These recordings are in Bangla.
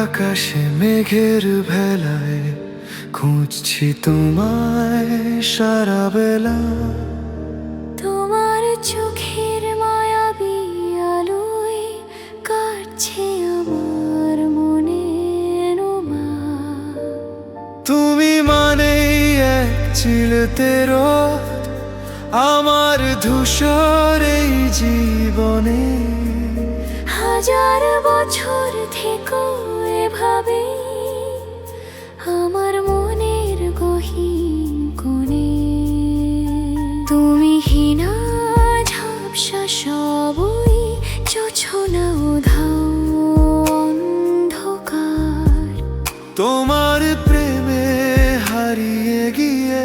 আকাশে মেঘের ভেলায় খুঁজছি তোমায় সারা বেলা। তোমার চোখের মায়াবী আলোয় কাটছে আমার মনের মা। তুমি মানেই এক চিলতে রোদ আমার ধূসর এই জীবনে। হাজার বছর থেকো এভাবে আমার মনের গহীন কোণে। তুমি হীনা ঝাপসা সবই জোছনা উধাও অন্ধকার। তোমার প্রেমে হারিয়ে গিয়ে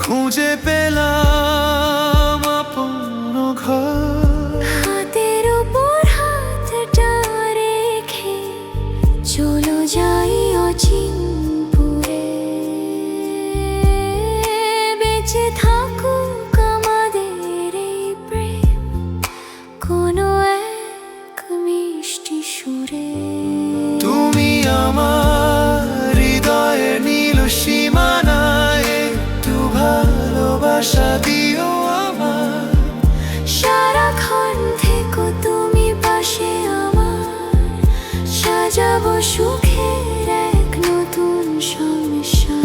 খুঁজে পেলাম আপন ঘর। হাতের উপর হাতটা রেখে চলো যাই অচিনপুরে। বেঁচে থাকুক আমাদের এই প্রেম কোনো এক মিষ্টি সুরে। তুমি আমার হৃদয়ের নীল সীমানায় একটু ভালোবাসা দিও আমার। সারাক্ষণ থেকো তুমি পাশে আমার, সাজাবো সুখের এক নতুন সংসার।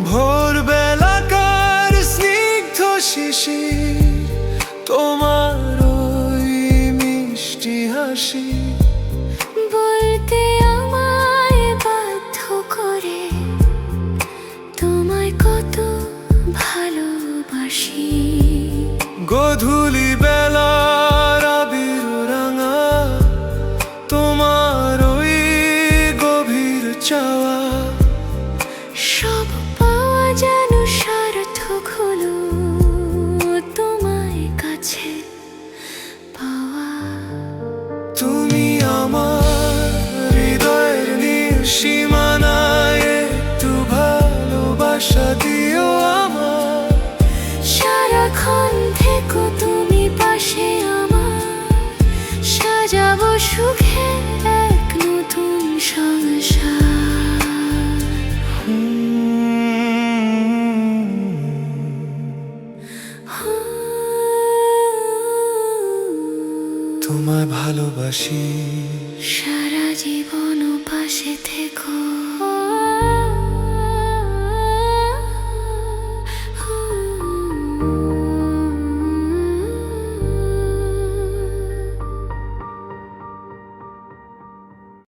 ভোরবেলাকার স্নিগ্ধ শিশির তোমার ওই মিষ্টি হাসি বলতে আমায় বাধ্য করে তোমায় কত ভালোবাসি। গধূলি বেলার আবির রাঙা তোমার ওই গভীর চাওয়া। সব পাওয়া যেন সার্থক হলো তোমায় কাছে পাওয়া। তুমি আমার হৃদয়ের নীল সীমানায় একটু ভালোবাসা দিও আমার। সারাক্ষণ থেকো তুমি পাশে আমার, সাজাবো সুখের এক নতুন সংসার। তোমায় ভালোবাসি। সারা জীবন পাশে থেকো।